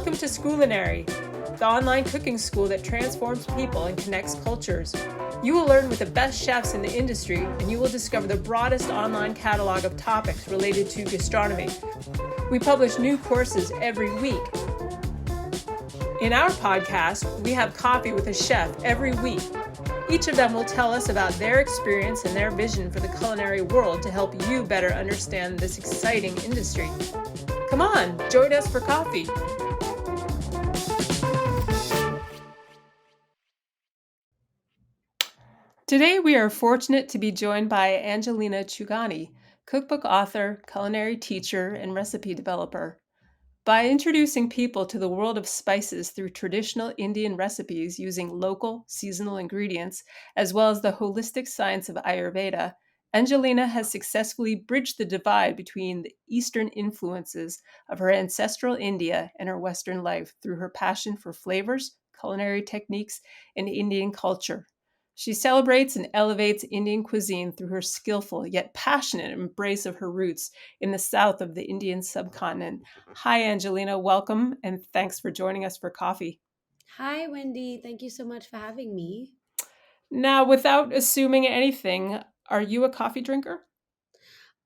Welcome to Scoolinary, the online cooking school that transforms people and connects cultures. You will learn with the best chefs in the industry, and you will discover the broadest online catalog of topics related to gastronomy. We publish new courses every week. In our podcast, we have coffee with a chef every week. Each of them will tell us about their experience and their vision for the culinary world to help you better understand this exciting industry. Come on, join us for coffee. Today we are fortunate to be joined by Anjalina Chugani, cookbook author, culinary teacher, and recipe developer. By introducing people to the world of spices through traditional Indian recipes using local, seasonal ingredients, as well as the holistic science of Ayurveda, Anjalina has successfully bridged the divide between the Eastern influences of her ancestral India and her Western life through her passion for flavors, culinary techniques, and Indian culture. She celebrates and elevates Indian cuisine through her skillful yet passionate embrace of her roots in the south of the Indian subcontinent. Hi, Angelina. Welcome, and thanks for joining us for coffee. Hi, Wendy. Thank you so much for having me. Now, without assuming anything, are you a coffee drinker?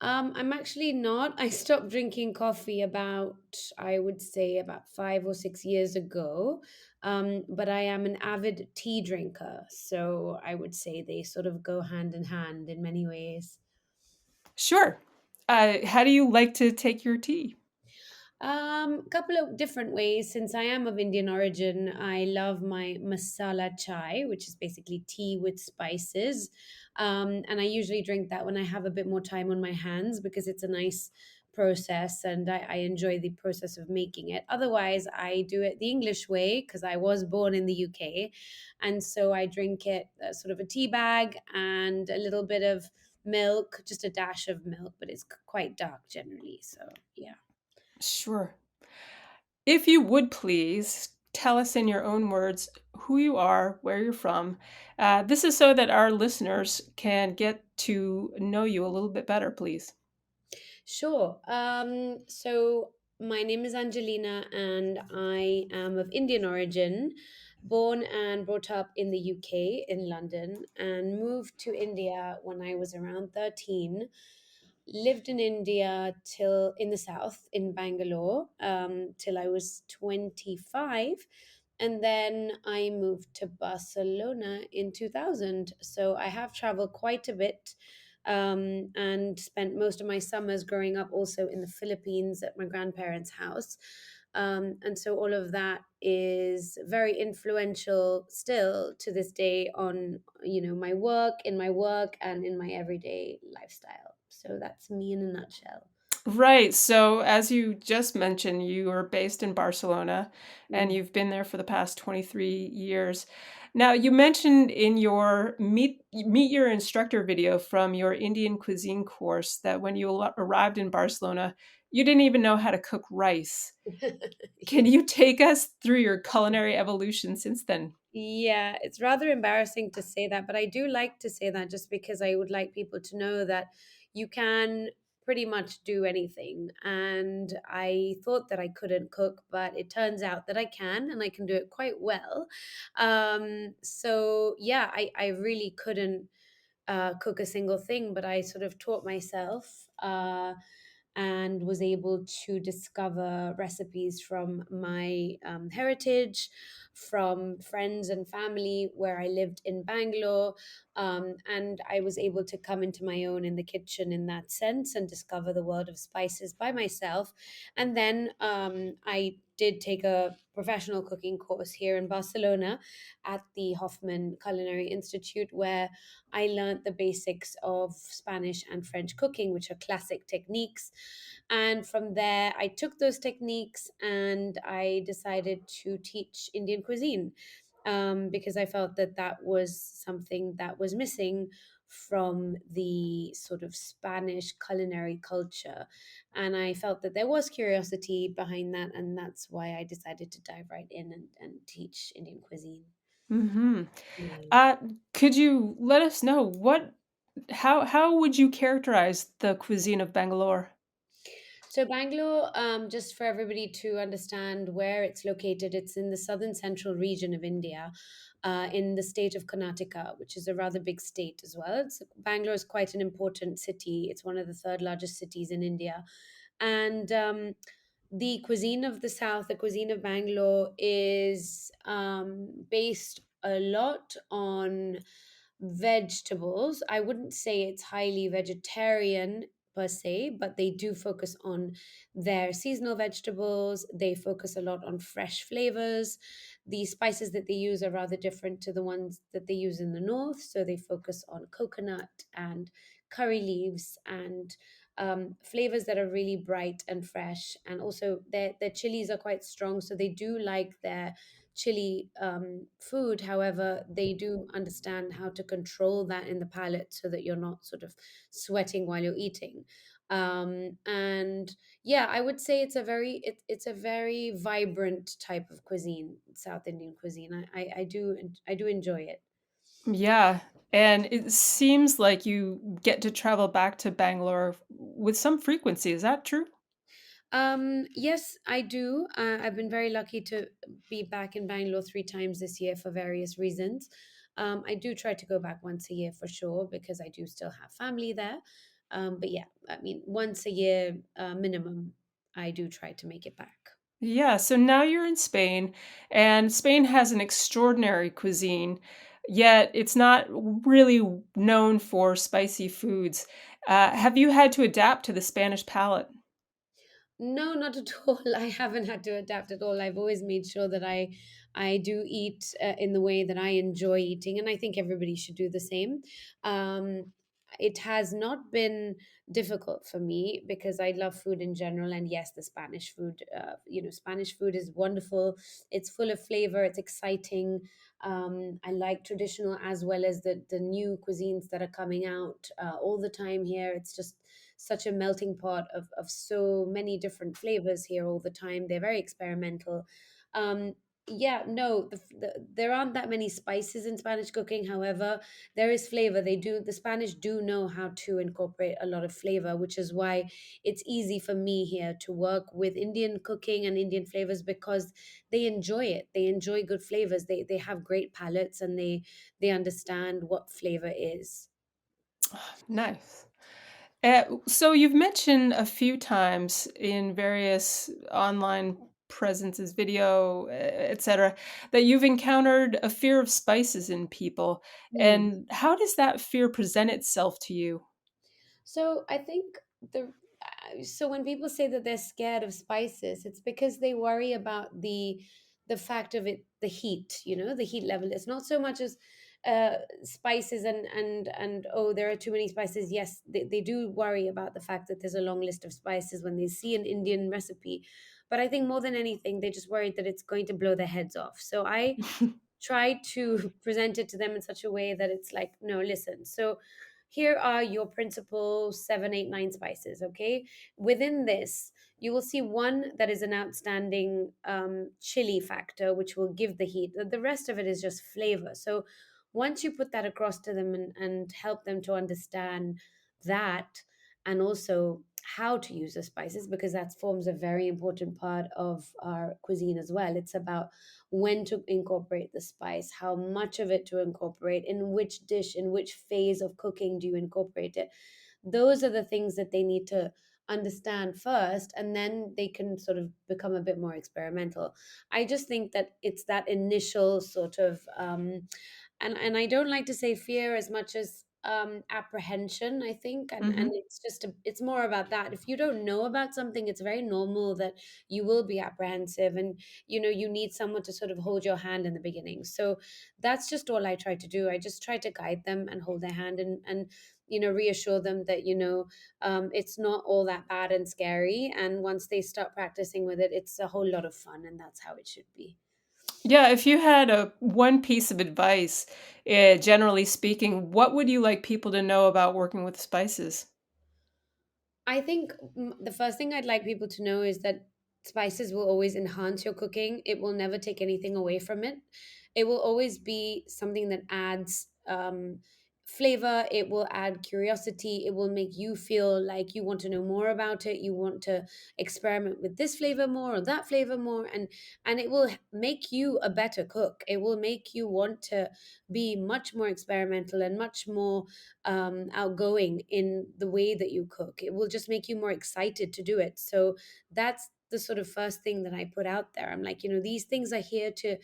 I'm actually not. I stopped drinking coffee I would say, about 5 or 6 years ago. But I am an avid tea drinker. So I would say they sort of go hand in hand in many ways. Sure. How do you like to take your tea? Couple of different ways. Since I am of Indian origin, I love my masala chai, which is basically tea with spices. And I usually drink that when I have a bit more time on my hands because it's a nice process and I enjoy the process of making it. Otherwise, I do it the English way because I was born in the UK. And so I drink it sort of a tea bag and a little bit of milk, just a dash of milk, but it's quite dark generally. So, yeah. Sure. If you would please tell us in your own words who you are, where you're from. This is so that our listeners can get to know you a little bit better, please. Sure. So my name is Angelina and I am of Indian origin, born and brought up in the UK in London and moved to India when I was around 13. Lived in India till in the south in Bangalore till I was 25. And then I moved to Barcelona in 2000. So I have traveled quite a bit and spent most of my summers growing up also in the Philippines at my grandparents' house. And so all of that is very influential still to this day on, my work and in my everyday lifestyle. So that's me in a nutshell. Right. So, as you just mentioned, you are based in Barcelona and Mm. you've been there for the past 23 years. Now, you mentioned in your meet your instructor video from your Indian cuisine course that when you arrived in Barcelona, you didn't even know how to cook rice. Can you take us through your culinary evolution since then? Yeah, it's rather embarrassing to say that, but I do like to say that just because I would like people to know that you can pretty much do anything. And I thought that I couldn't cook, but it turns out that I can and I can do it quite well. So yeah, I really couldn't cook a single thing, but I sort of taught myself. And was able to discover recipes from my heritage, from friends and family where I lived in Bangalore. And I was able to come into my own in the kitchen in that sense and discover the world of spices by myself. And then I did take a professional cooking course here in Barcelona at the Hoffman Culinary Institute, where I learned the basics of Spanish and French cooking, which are classic techniques. And from there, I took those techniques and I decided to teach Indian cuisine because I felt that that was something that was missing from the sort of Spanish culinary culture. And I felt that there was curiosity behind that. And that's why I decided to dive right in and teach Indian cuisine. Hmm. Yeah. Could you let us know how would you characterize the cuisine of Bangalore? So Bangalore, just for everybody to understand where it's located, it's in the southern central region of India, in the state of Karnataka, which is a rather big state as well. Bangalore is quite an important city. It's one of the third largest cities in India, and the cuisine of the south, the cuisine of Bangalore, is based a lot on vegetables. I wouldn't say it's highly vegetarian per se, but they do focus on their seasonal vegetables. They focus a lot on fresh flavors. The spices that they use are rather different to the ones that they use in the north. So they focus on coconut and curry leaves and flavors that are really bright and fresh. And also their chilies are quite strong. So they do like their chili food. However, they do understand how to control that in the palate so that you're not sort of sweating while you're eating. And yeah, I would say it's a very vibrant type of cuisine, South Indian cuisine. I do enjoy it. Yeah, and it seems like you get to travel back to Bangalore with some frequency. Is that true? Yes, I do. I've been very lucky to be back in Bangalore 3 times this year for various reasons. I do try to go back once a year for sure because I do still have family there. But yeah, I mean, once a year minimum, I do try to make it back. Yeah, so now you're in Spain, and Spain has an extraordinary cuisine, yet it's not really known for spicy foods. Have you had to adapt to the Spanish palate? No, not at all. I haven't had to adapt at all. I've always made sure that I do eat in the way that I enjoy eating, and I think everybody should do the same. Um, it has not been difficult for me because I love food in general, and yes, the Spanish food. Spanish food is wonderful. It's full of flavor. It's exciting. I like traditional as well as the new cuisines that are coming out all the time here. It's just such a melting pot of so many different flavors here all the time. They're very experimental. Yeah, no, there aren't that many spices in Spanish cooking. However, there is flavor. The Spanish do know how to incorporate a lot of flavor, which is why it's easy for me here to work with Indian cooking and Indian flavors because they enjoy it. They enjoy good flavors. They have great palates and they understand what flavor is. Nice. So you've mentioned a few times in various online presences, video, etc., that you've encountered a fear of spices in people. Hmm. And how does that fear present itself to you? So I think so when people say that they're scared of spices, it's because they worry about the fact of it, the heat, the heat level. It's not so much as spices and oh, there are too many spices. Yes, they do worry about the fact that there's a long list of spices when they see an Indian recipe. But I think more than anything, they're just worried that it's going to blow their heads off. So I try to present it to them in such a way that it's like, no, listen. So here are your principal 7, 8, 9 spices. Okay, within this you will see one that is an outstanding chili factor which will give the heat. The rest of it is just flavor. So once you put that across to them and help them to understand that, and also how to use the spices, because that forms a very important part of our cuisine as well. It's about when to incorporate the spice, how much of it to incorporate, in which dish, in which phase of cooking do you incorporate it. Those are the things that they need to understand first, and then they can sort of become a bit more experimental. I just think that it's that initial sort of and I don't like to say fear as much as apprehension, I think, and Hmm. it's more about that. If you don't know about something, it's very normal that you will be apprehensive, and you need someone to sort of hold your hand in the beginning. So that's just all I try to do. I just try to guide them and hold their hand and reassure them that it's not all that bad and scary, and once they start practicing with it, it's a whole lot of fun, and that's how it should be. Yeah, if you had a one piece of advice, generally speaking, what would you like people to know about working with spices? I think the first thing I'd like people to know is that spices will always enhance your cooking. It will never take anything away from it. It will always be something that adds flavor, it will add curiosity, it will make you feel like you want to know more about it, you want to experiment with this flavor more or that flavor more, and it will make you a better cook. It will make you want to be much more experimental and much more outgoing in the way that you cook. It will just make you more excited to do it. So that's the sort of first thing that I put out there. I'm like, these things are here to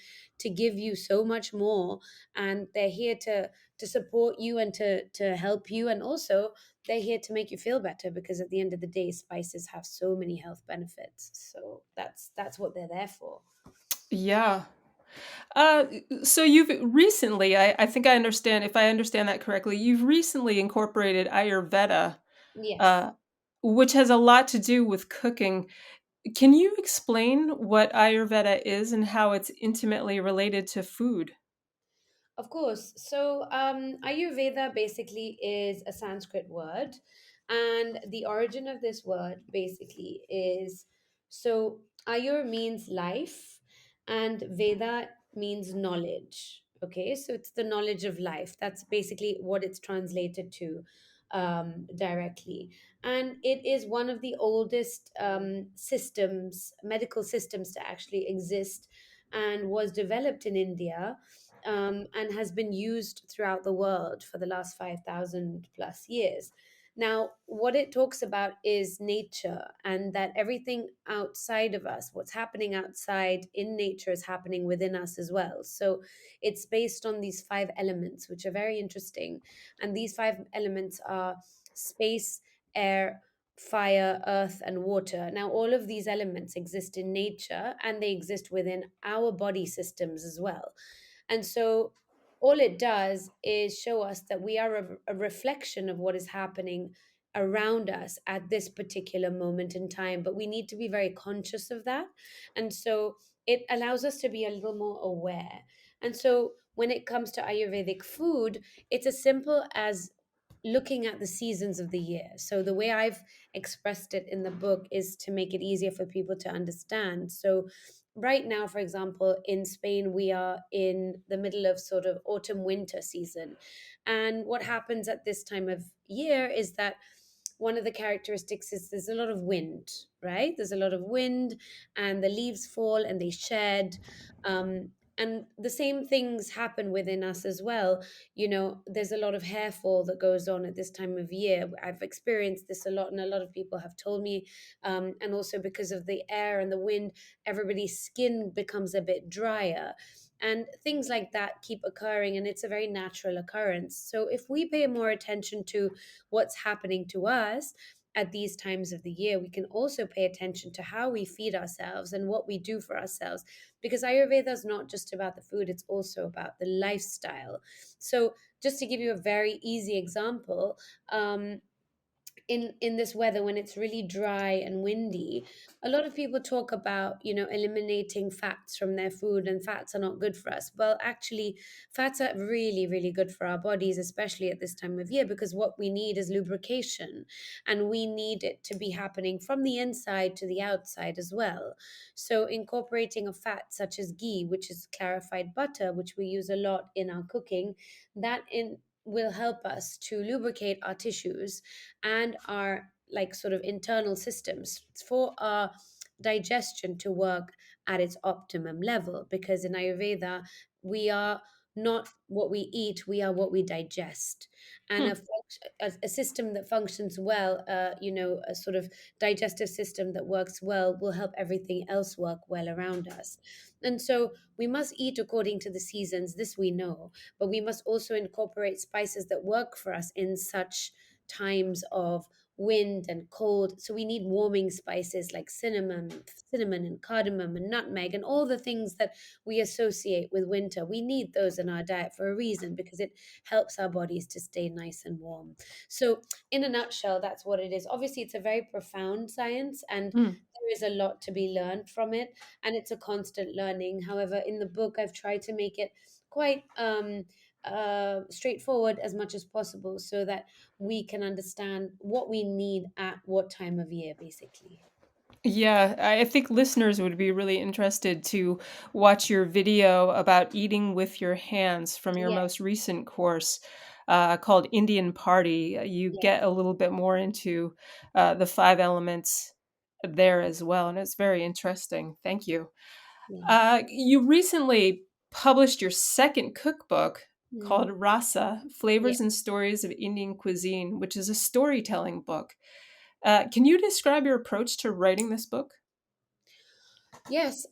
give you so much more, and they're here to support you and to help you, and also they're here to make you feel better, because at the end of the day, spices have so many health benefits. So that's what they're there for. Yeah. Uh, so you've recently, I think I understand, if I understand that correctly, you've recently incorporated Ayurveda, Yes. uh, which has a lot to do with cooking. Can you explain what Ayurveda is and how it's intimately related to food? Of course. So, Ayurveda basically is a Sanskrit word, and the origin of this word basically is, so Ayur means life, and Veda means knowledge. Okay, so it's the knowledge of life. That's basically what it's translated to directly. And it is one of the oldest systems, medical systems to actually exist, and was developed in India, and has been used throughout the world for the last 5,000 plus years. Now, what it talks about is nature, and that everything outside of us, what's happening outside in nature, is happening within us as well. So it's based on these five elements, which are very interesting. And these five elements are space, air, fire, earth, and water. Now, all of these elements exist in nature, and they exist within our body systems as well. And so all it does is show us that we are a reflection of what is happening around us at this particular moment in time. But we need to be very conscious of that. And so it allows us to be a little more aware. And so when it comes to Ayurvedic food, it's as simple as looking at the seasons of the year. So the way I've expressed it in the book is to make it easier for people to understand. So right now, for example, in Spain, we are in the middle of sort of autumn winter season. And what happens at this time of year is that one of the characteristics is there's a lot of wind, right? There's a lot of wind, and the leaves fall and they shed. And the same things happen within us as well. There's a lot of hair fall that goes on at this time of year. I've experienced this a lot, and a lot of people have told me. And also because of the air and the wind, everybody's skin becomes a bit drier. And things like that keep occurring, and it's a very natural occurrence. So if we pay more attention to what's happening to us at these times of the year, we can also pay attention to how we feed ourselves and what we do for ourselves. Because Ayurveda is not just about the food, it's also about the lifestyle. So, just to give you a very easy example, in this weather when it's really dry and windy, a lot of people talk about eliminating fats from their food, and fats are not good for us. Well, actually, fats are really really good for our bodies, especially at this time of year, because what we need is lubrication, and we need it to be happening from the inside to the outside as well. So incorporating a fat such as ghee, which is clarified butter, which we use a lot in our cooking, that in will help us to lubricate our tissues and our like sort of internal systems for our digestion to work at its optimum level, because in Ayurveda we are not what we eat, we are what we digest. And Hmm. a system that functions well, a sort of digestive system that works well, will help everything else work well around us. And so we must eat according to the seasons, this we know, but we must also incorporate spices that work for us in such times of wind and cold. So we need warming spices like cinnamon and cardamom and nutmeg and all the things that we associate with winter. We need those in our diet for a reason, because it helps our bodies to stay nice and warm. So in a nutshell, that's what it is. Obviously, it's a very profound science, and Hmm. there is a lot to be learned from it, and it's a constant learning. However, in the book, I've tried to make it quite straightforward as much as possible, so that we can understand what we need at what time of year, basically. Yeah, I think listeners would be really interested to watch your video about eating with your hands from your Yeah. most recent course. called Indian Party. You get Yes. a little bit more into the five elements there as well, and it's very interesting. Thank you. Yes. You recently published your second cookbook called Mm. Rasa Yeah. Flavors and Stories of Indian Cuisine, which is a storytelling book. Can you describe your approach to writing this book? Yes.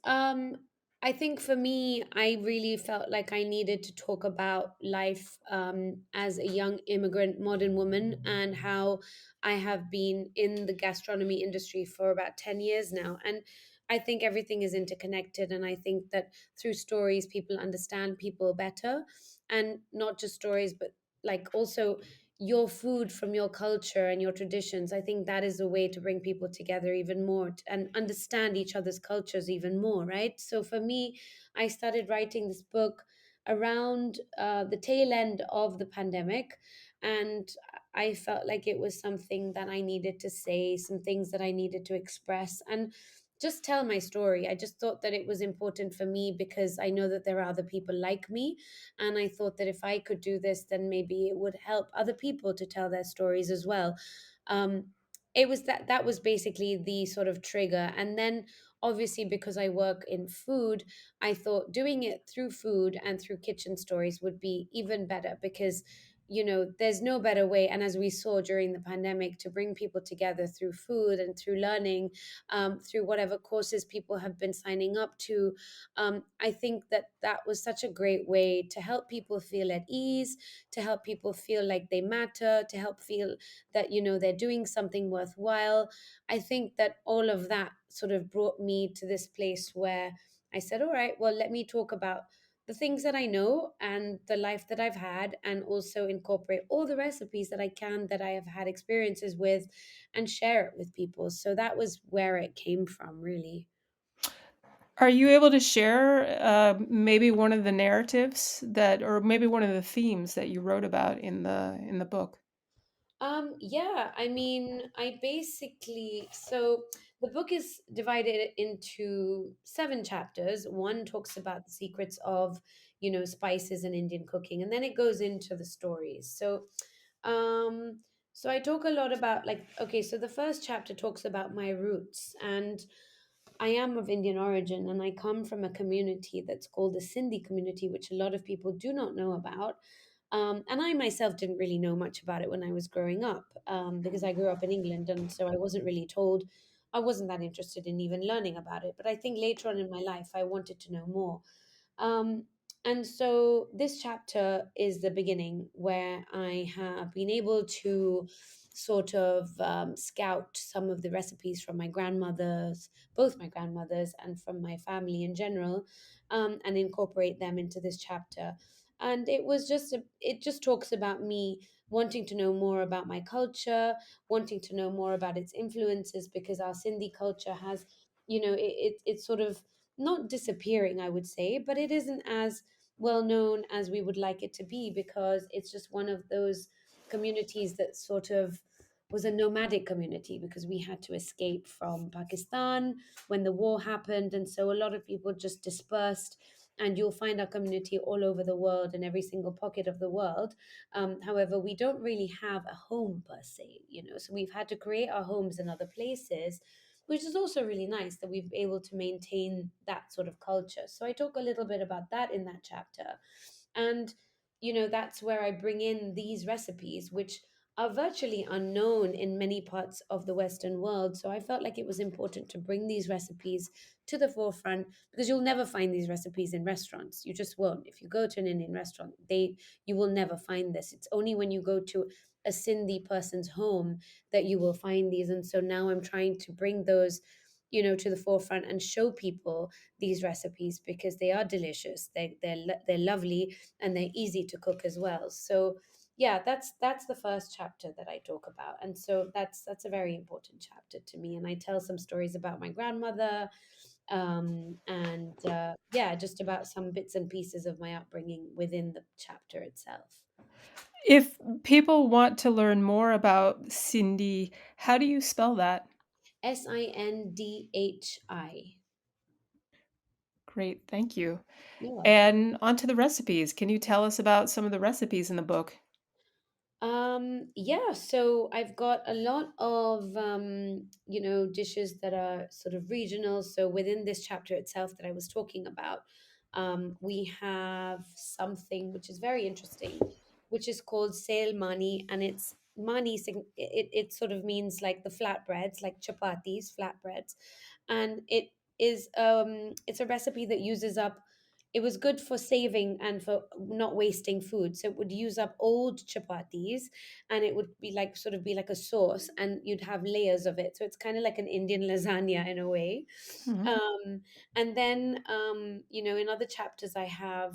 I think for me, I really felt like I needed to talk about life as a young immigrant modern woman and how I have been in the gastronomy industry for about 10 years now. And I think everything is interconnected. And I think that through stories, people understand people better. And not just stories, but like also your food from your culture and your traditions. I think that is a way to bring people together even more and understand each other's cultures even more, right? So for me, I started writing this book around the tail end of the pandemic. And I felt like it was something that I needed to say, some things that I needed to express. And just tell my story. I just thought that it was important for me because I know that there are other people like me, and I thought that if I could do this, then maybe it would help other people to tell their stories as well. Um, it was that was basically the sort of trigger. And then obviously because I work in food, I thought doing it through food and through kitchen stories would be even better because there's no better way, and as we saw during the pandemic, to bring people together through food and through learning, through whatever courses people have been signing up to. I think that that was such a great way to help people feel at ease, to help people feel like they matter, to help feel that they're doing something worthwhile. I think that all of that sort of brought me to this place where I said, all right, well, let me talk about the things that I know and the life that I've had, and also incorporate all the recipes that I can, that I have had experiences with, and share it with people. So that was where it came from, really. Are you able to share maybe one of the narratives that, or maybe one of the themes that you wrote about in the book? Yeah, I mean, I basically, so the book is divided into 7 chapters. One talks about the secrets of, spices in Indian cooking, and then it goes into the stories. Um, so I talk a lot about, like, okay, so the first chapter talks about my roots, and I am of Indian origin, and I come from a community that's called the Sindhi community, which a lot of people do not know about. And I myself didn't really know much about it when I was growing up, because I grew up in England, and so I wasn't really told. I wasn't that interested in even learning about it. But I think later on in my life, I wanted to know more. Um, and so this chapter is the beginning where I have been able to sort of scout some of the recipes from my grandmothers, both my grandmothers, and from my family in general, and incorporate them into this chapter. And it just talks about me wanting to know more about my culture, wanting to know more about its influences, because our Sindhi culture has, it's sort of not disappearing, I would say, but it isn't as well known as we would like it to be, because it's just one of those communities that sort of was a nomadic community, because we had to escape from Pakistan when the war happened. And so a lot of people just dispersed, and you'll find our community all over the world, in every single pocket of the world. However, we don't really have a home per se, so we've had to create our homes in other places, which is also really nice that we've been able to maintain that sort of culture. So I talk a little bit about that in that chapter. And, that's where I bring in these recipes, which are virtually unknown in many parts of the Western world. So I felt like it was important to bring these recipes to the forefront, because you'll never find these recipes in restaurants. You just won't. If you go to an Indian restaurant, you will never find this. It's only when you go to a Sindhi person's home that you will find these. And so now I'm trying to bring those, to the forefront and show people these recipes, because they are delicious. They're lovely, and they're easy to cook as well. So yeah, that's the first chapter that I talk about. And so that's a very important chapter to me. And I tell some stories about my grandmother, and yeah, just about some bits and pieces of my upbringing within the chapter itself. If people want to learn more about Sindhi, how do you spell that? Sindhi. Great, thank you. You're welcome. And onto the recipes. Can you tell us about some of the recipes in the book? Yeah, so I've got a lot of dishes that are sort of regional. So within this chapter itself that I was talking about, we have something which is very interesting, which is called sale mani, and it's mani. It sort of means like the flatbreads, like chapatis, flatbreads, and it's a recipe that uses up. It was good for saving and for not wasting food. So it would use up old chapatis, and it would be like sort of be like a sauce, and you'd have layers of it. So it's kind of like an Indian lasagna in a way. Mhm. And then in other chapters I have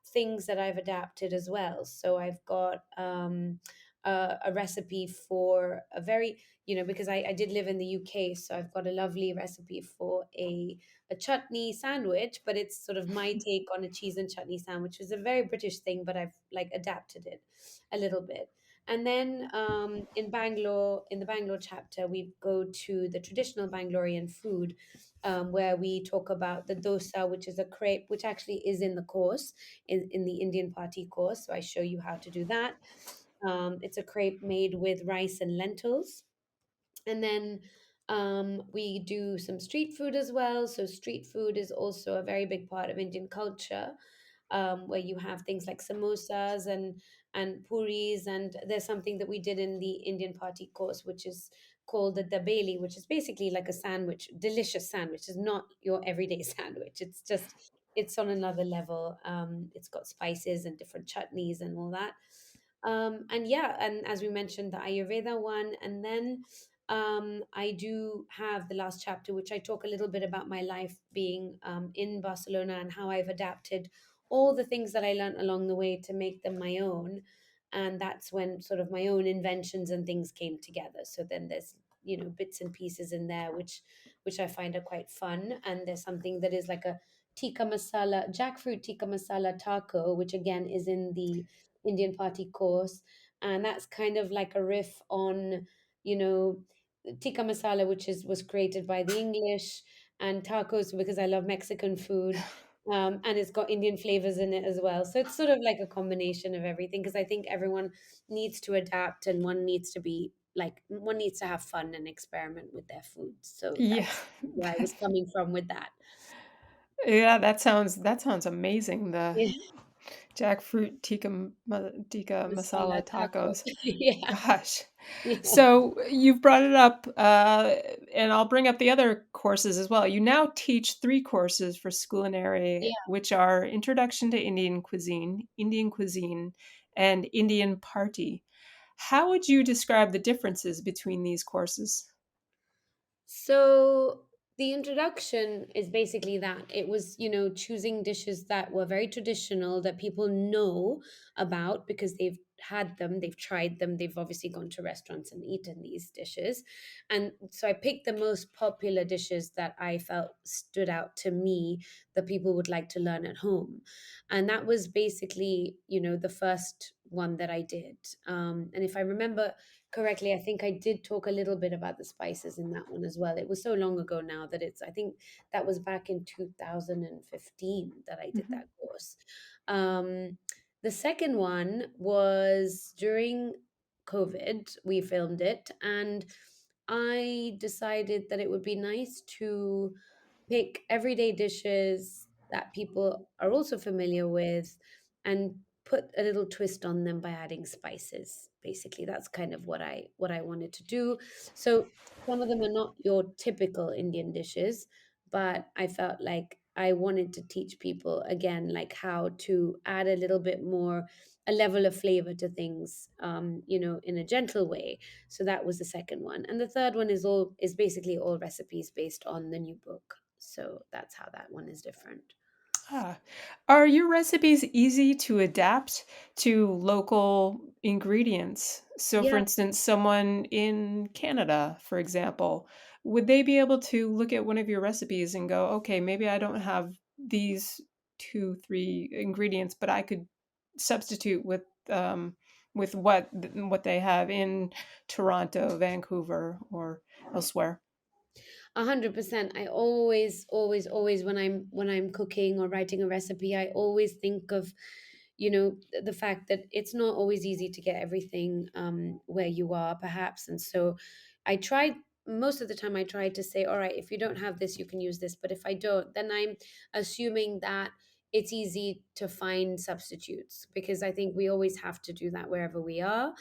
things that I've adapted as well. So I've got a recipe for a very, because I did live in the UK, so I've got a lovely recipe for a chutney sandwich, but it's sort of my take on a cheese and chutney sandwich. It's a very British thing, but I've like adapted it a little bit. And then in the Bangalore chapter, we go to the traditional Bangalorean food, where we talk about the dosa, which is a crepe, which actually is in the course, in the Indian party course. So I show you how to do that. It's a crepe made with rice and lentils. And then we do some street food as well. So street food is also a very big part of Indian culture, where you have things like samosas and puris. And there's something that we did in the Indian party course, which is called the dabeli, which is basically like a sandwich, delicious sandwich. It's not your everyday sandwich. It's on another level. It's got spices and different chutneys and all that. And yeah, and as we mentioned, the Ayurveda one. And then I do have the last chapter, which I talk a little bit about my life being in Barcelona and how I've adapted all the things that I learned along the way to make them my own. And that's when sort of my own inventions and things came together. So then there's bits and pieces in there which I find are quite fun. And there's something that is like a tikka masala, jackfruit tikka masala taco, which again is in the Indian party course. And that's kind of like a riff on, you know, tikka masala, which was created by the English, and tacos because I love Mexican food. And it's got Indian flavors in it as well. So it's sort of like a combination of everything, because I think everyone needs to adapt, and one needs to have fun and experiment with their food. So Yeah. that's where I was coming from with that. Yeah, that sounds amazing, the Yeah. jackfruit tikka Masala masala taco. tacos. Yeah. Gosh. Yeah. So you've brought it up, and I'll bring up the other courses as well. You now teach 3 courses for Scoolinary, Yeah. which are Introduction to Indian Cuisine, and Indian Party. How would you describe the differences between these courses? So the introduction is basically that it was, choosing dishes that were very traditional that people know about because they've had them, they've tried them, they've obviously gone to restaurants and eaten these dishes. And so I picked the most popular dishes that I felt stood out to me that people would like to learn at home. And that was basically, the first one that I did. And if I remember correctly, I think I did talk a little bit about the spices in that one as well. It was so long ago now that I think that was back in 2015 that I did Mhm. that course. The second one was during COVID, we filmed it, and I decided that it would be nice to pick everyday dishes that people are also familiar with and put a little twist on them by adding spices. Basically, that's kind of what I wanted to do. So some of them are not your typical Indian dishes, but I felt like I wanted to teach people again like how to add a little bit more, a level of flavor to things, in a gentle way. So that was the second one. And the third one is basically all recipes based on the new book. So that's how that one is different. Ah. Are your recipes easy to adapt to local ingredients? So, for Yeah, instance, someone in Canada, for example, would they be able to look at one of your recipes and go, okay, maybe I don't have these two, three ingredients, but I could substitute with what they have in Toronto, Vancouver, or elsewhere? 100%. I always, always, always when I'm cooking or writing a recipe, I always think of, the fact that it's not always easy to get everything where you are, perhaps. And so I tried, most of the time I tried to say, all right, if you don't have this, you can use this. But if I don't, then I'm assuming that it's easy to find substitutes, because I think we always have to do that wherever we are.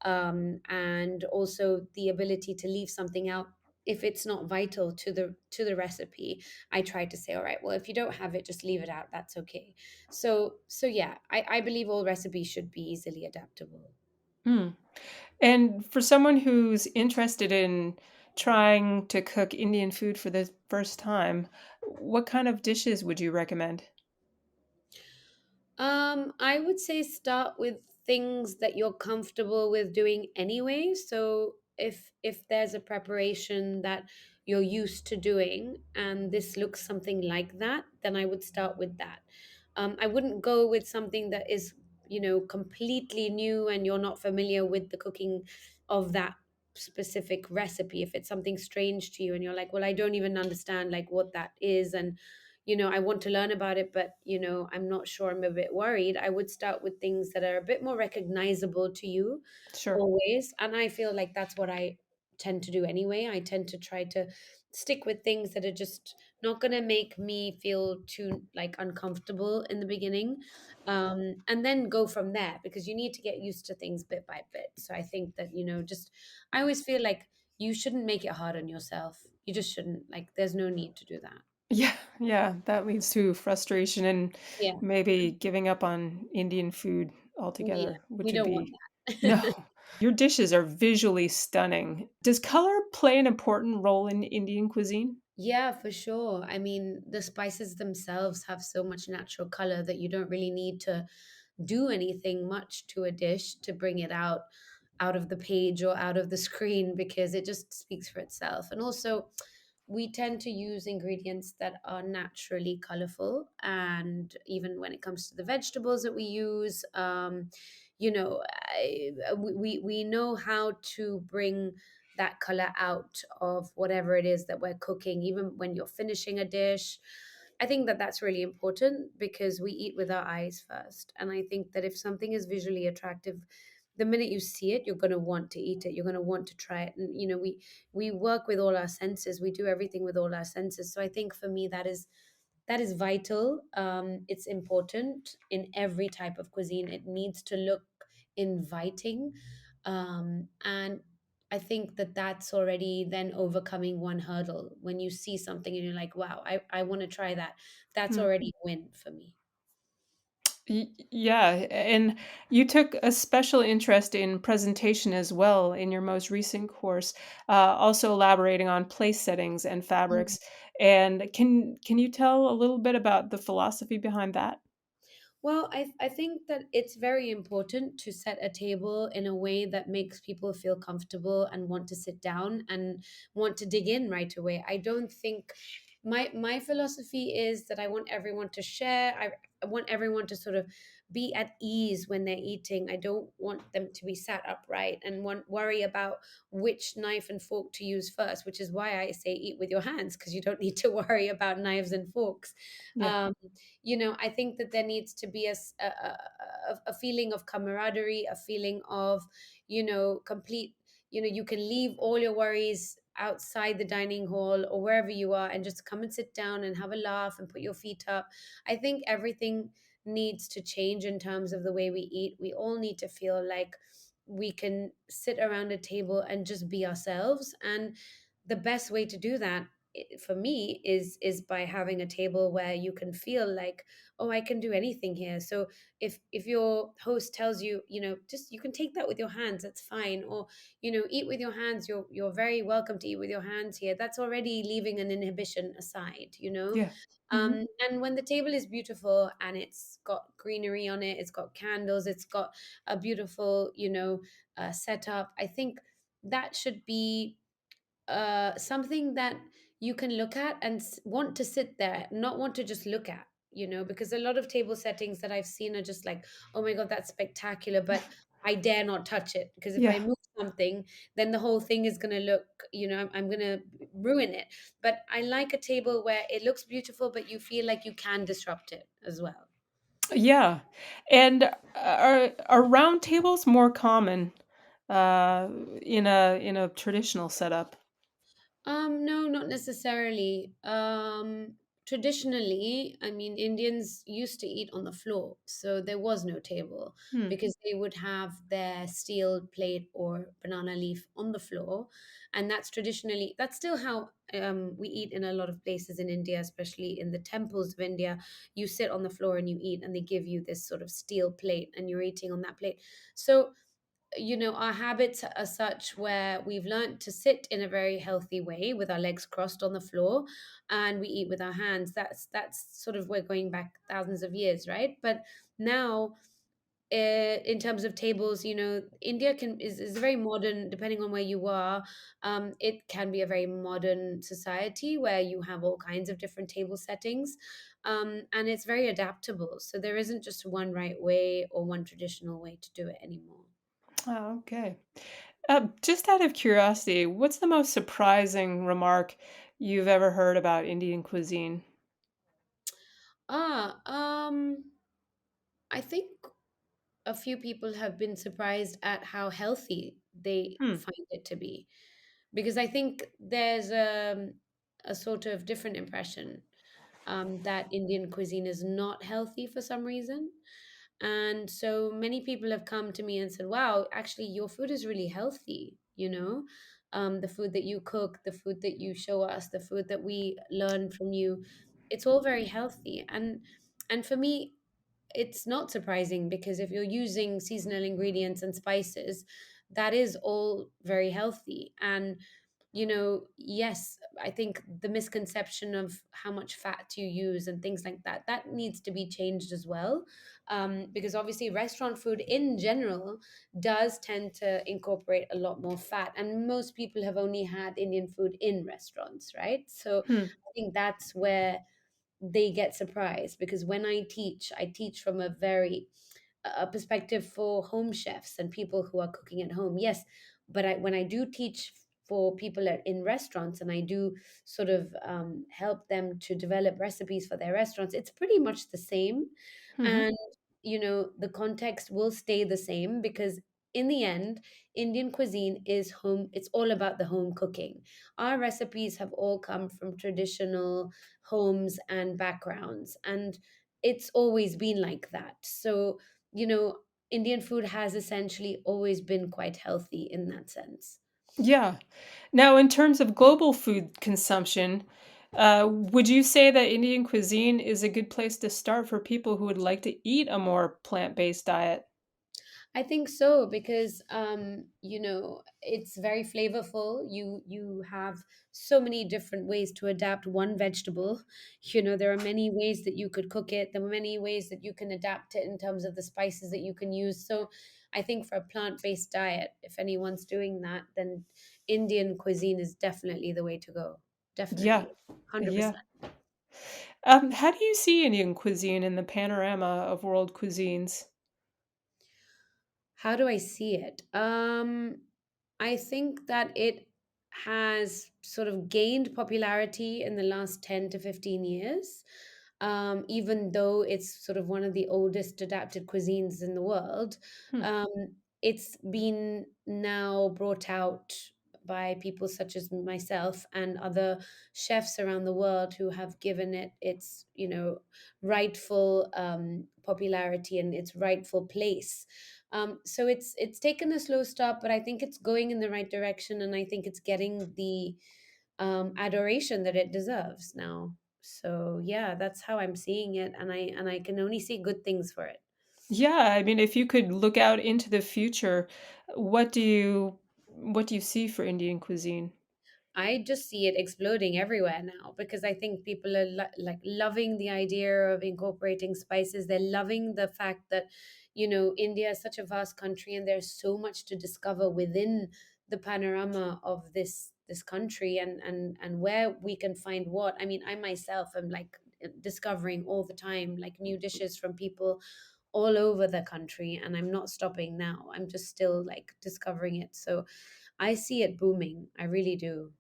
And also the ability to leave something out if it's not vital to the recipe. I try to say, all right, well, if you don't have it, just leave it out, that's okay. So yeah, I believe all recipes should be easily adaptable. Hmm. And for someone who's interested in trying to cook Indian food for the first time, what kind of dishes would you recommend? I would say start with things that you're comfortable with doing anyway. So if there's a preparation that you're used to doing and this looks something like that, then I would start with that. I wouldn't go with something that is, completely new and you're not familiar with the cooking of that specific recipe. If it's something strange to you and you're like, well, I don't even understand like what that is, and I want to learn about it, but I'm not sure, I'm a bit worried, I would start with things that are a bit more recognizable to you Sure. always. And I feel like that's what I tend to do anyway. I tend to try to stick with things that are just not going to make me feel too like uncomfortable in the beginning, and then go from there, because you need to get used to things bit by bit. So I think that, just, I always feel like you shouldn't make it hard on yourself. You just shouldn't, like, there's no need to do that. Yeah, yeah, that leads to frustration and Yeah. maybe giving up on Indian food Yeah, altogether, we which would don't want be no. that. Your dishes are visually stunning. Does color play an important role in Indian cuisine? Yeah, for sure. I mean, the spices themselves have so much natural color that you don't really need to do anything much to a dish to bring it out of the page or out of the screen, because it just speaks for itself. And also, we tend to use ingredients that are naturally colorful. And even when it comes to the vegetables that we use, we know how to bring that color out of whatever it is that we're cooking, even when you're finishing a dish. I think that that's really important, because we eat with our eyes first. And I think that if something is visually attractive, the minute you see it, you're going to want to eat it. You're going to want to try it. And, we work with all our senses. We do everything with all our senses. So I think for me, that is vital. It's important in every type of cuisine. It needs to look inviting. And I think that that's already then overcoming one hurdle. When you see something and you're like, wow, I want to try that. That's Hmm. already a win for me. Yeah, and you took a special interest in presentation as well in your most recent course, also elaborating on place settings and fabrics. And can you tell a little bit about the philosophy behind that? Well, I think that it's very important to set a table in a way that makes people feel comfortable and want to sit down and want to dig in right away. I don't think, my philosophy is that I want everyone to share. I want everyone to sort of be at ease when they're eating. I don't want them to be sat upright and worry about which knife and fork to use first, which is why I say eat with your hands, because you don't need to worry about knives and forks. Yeah. Um, I think that there needs to be a feeling of camaraderie, a feeling of, complete, you can leave all your worries outside the dining hall or wherever you are and just come and sit down and have a laugh and put your feet up. I think everything needs to change in terms of the way we eat. We all need to feel like we can sit around a table and just be ourselves. And the best way to do that, for me, is by having a table where you can feel like, oh, I can do anything here. So if your host tells you, just, you can take that with your hands, that's fine. Or, eat with your hands, you're very welcome to eat with your hands here. That's already leaving an inhibition aside. Yeah. Mhm. And when the table is beautiful and it's got greenery on it, it's got candles, it's got a beautiful, setup, I think that should be something that you can look at and want to sit there, not want to just look at, because a lot of table settings that I've seen are just like, oh my God, that's spectacular, but I dare not touch it, because if I Yeah. move something, then the whole thing is going to look, I'm going to ruin it. But I like a table where it looks beautiful, but you feel like you can disrupt it as well. Yeah. And are round tables more common uh, in a traditional setup? No, not necessarily. Traditionally, I mean, Indians used to eat on the floor, so there was no table Hmm. because they would have their steel plate or banana leaf on the floor, and that's still how we eat in a lot of places in India, especially in the temples of India. You sit on the floor and you eat, and they give you this sort of steel plate, and you're eating on that plate. So our habits are such where we've learned to sit in a very healthy way with our legs crossed on the floor, and we eat with our hands. That's sort of, we're going back thousands of years, right? But now, in terms of tables, India is very modern. Depending on where you are, it can be a very modern society where you have all kinds of different table settings, and it's very adaptable. So there isn't just one right way or one traditional way to do it anymore. Oh, okay. Just out of curiosity, what's the most surprising remark you've ever heard about Indian cuisine? Ah, I think a few people have been surprised at how healthy they Hmm. find it to be, because I think there's a sort of different impression that Indian cuisine is not healthy for some reason. And so many people have come to me and said, wow, actually, your food is really healthy, the food that you cook, the food that you show us, the food that we learn from you, it's all very healthy. And for me, it's not surprising, because if you're using seasonal ingredients and spices, that is all very healthy. And yes, I think the misconception of how much fat you use and things like that, that needs to be changed as well. Because obviously, restaurant food in general does tend to incorporate a lot more fat. And most people have only had Indian food in restaurants, right? So Hmm. I think that's where they get surprised, because when I teach from a perspective for home chefs and people who are cooking at home. Yes, but when I do teach for people in restaurants, and I do sort of help them to develop recipes for their restaurants, it's pretty much the same. Hmm. And the context will stay the same, because in the end, Indian cuisine is home. It's all about the home cooking. Our recipes have all come from traditional homes and backgrounds, and it's always been like that. So you know Indian food has essentially always been quite healthy in that sense. Yeah. Now, in terms of global food consumption, would you say that Indian cuisine is a good place to start for people who would like to eat a more plant-based diet? I think so, because it's very flavorful. You have so many different ways to adapt one vegetable. There are many ways that you could cook it. There are many ways that you can adapt it in terms of the spices that you can use. So I think for a plant-based diet, if anyone's doing that, then Indian cuisine is definitely the way to go. Yeah. Definitely. Yeah. 100%. How do you see Indian cuisine in the panorama of world cuisines? How do I see it? I think that it has sort of gained popularity in the last 10 to 15 years, even though it's sort of one of the oldest adapted cuisines in the world. Hmm. Um, it's been now brought out by people such as myself and other chefs around the world, who have given it its, rightful popularity and its rightful place. So it's taken a slow start, but I think it's going in the right direction, and I think it's getting the adoration that it deserves now. So yeah, that's how I'm seeing it, and I can only see good things for it. Yeah, I mean, if you could look out into the future, what do you what do you see for Indian cuisine? I just see it exploding everywhere now, because I think people are like loving the idea of incorporating spices. They're loving the fact that, India is such a vast country, and there's so much to discover within the panorama of this country, and where we can find what. I mean, I myself am like discovering all the time, like new dishes from people all over the country, and I'm not stopping now. I'm just still like discovering it. So I see it booming. I really do.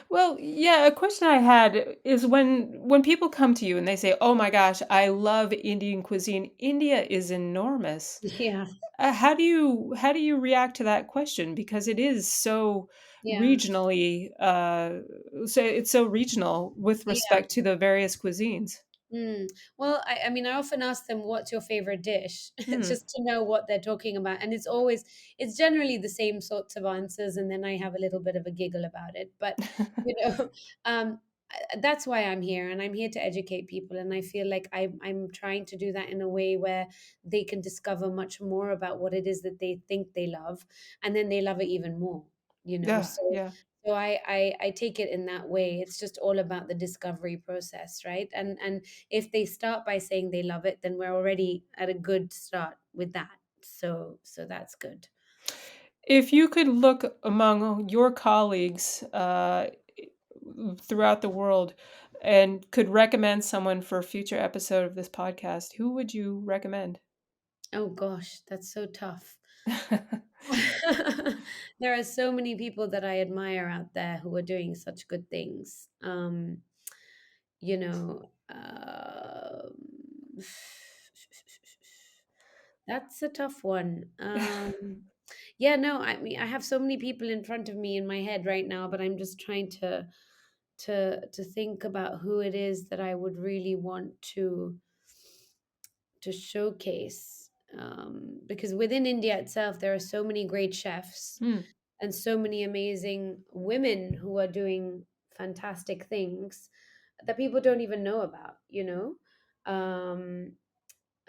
Well, yeah, a question I had is when people come to you and they say, "Oh my gosh, I love Indian cuisine." India is enormous. Yeah, How do you react to that question? Because it is so yeah, regionally, so it's so regional with yeah. respect to the various cuisines. Mm. Well, I mean, I often ask them, "What's your favorite dish?" Hmm. just to know what they're talking about, and it's generally the same sorts of answers, and then I have a little bit of a giggle about it. But you know, um, that's why I'm here, and I'm here to educate people, and I feel like I'm trying to do that in a way where they can discover much more about what it is that they think they love, and then they love it even more. Yeah, So yeah. I take it in that way. It's just all about the discovery process, right? And if they start by saying they love it, then we're already at a good start with that. So that's good. If you could look among your colleagues throughout the world and could recommend someone for a future episode of this podcast, who would you recommend? Oh gosh, that's so tough. There are so many people that I admire out there who are doing such good things. You know, that's a tough one. Yeah, no, I mean, I have so many people in front of me in my head right now, but I'm just trying to think about who it is that I would really want to showcase. Because within India itself, there are so many great chefs Hmm. and so many amazing women who are doing fantastic things that people don't even know about,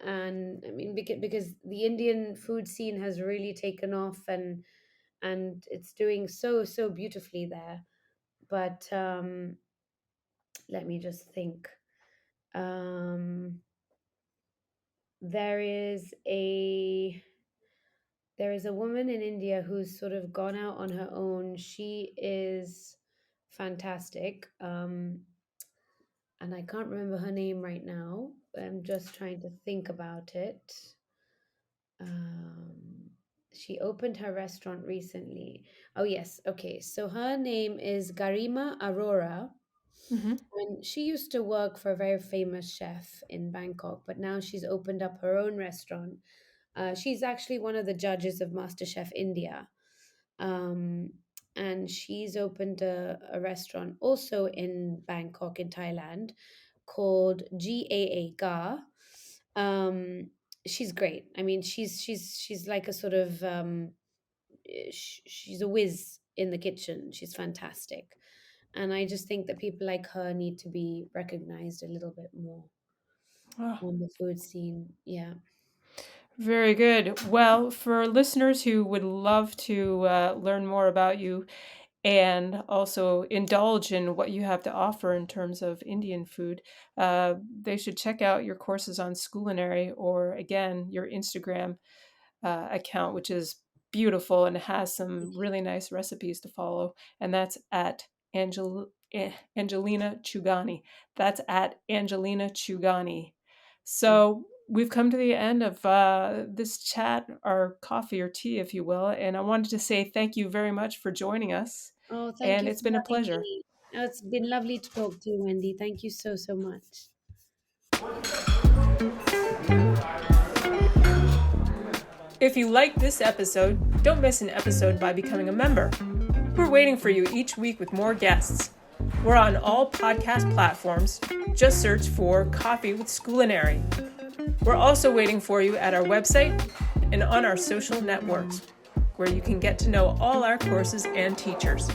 and I mean, because the Indian food scene has really taken off, and it's doing so beautifully there. But let me just think. um there is a there is a woman in India who's sort of gone out on her own. She is fantastic. And I can't remember her name right now. I'm just trying to think about it. Um, she opened her restaurant recently. Oh, yes. Okay. So her name is Garima Arora. Hmm. And she used to work for a very famous chef in Bangkok, but now she's opened up her own restaurant. She's actually one of the judges of MasterChef India. Um, and she's opened a restaurant also in Bangkok, in Thailand, called GAA Ga. Um, she's great. I mean, she's like a sort of she's a whiz in the kitchen. She's fantastic. And I just think that people like her need to be recognized a little bit more Oh, on the food scene. Yeah. very good. Well, for listeners who would love to learn more about you and also indulge in what you have to offer in terms of Indian food, they should check out your courses on Scoolinary or, again, your Instagram account, which is beautiful and has some really nice recipes to follow. And that's at Anjalina Chugani. That's at Anjalina Chugani. So we've come to the end of this chat, or coffee or tea, if you will. And I wanted to say thank you very much for joining us. Oh, thank And you it's for been a having pleasure. me. Oh, it's been lovely to talk to you, Wendy. Thank you so much. If you liked this episode, don't miss an episode by becoming a member. We're waiting for you each week with more guests. We're on all podcast platforms. Just search for Coffee with Scoolinary. We're also waiting for you at our website and on our social networks, where you can get to know all our courses and teachers.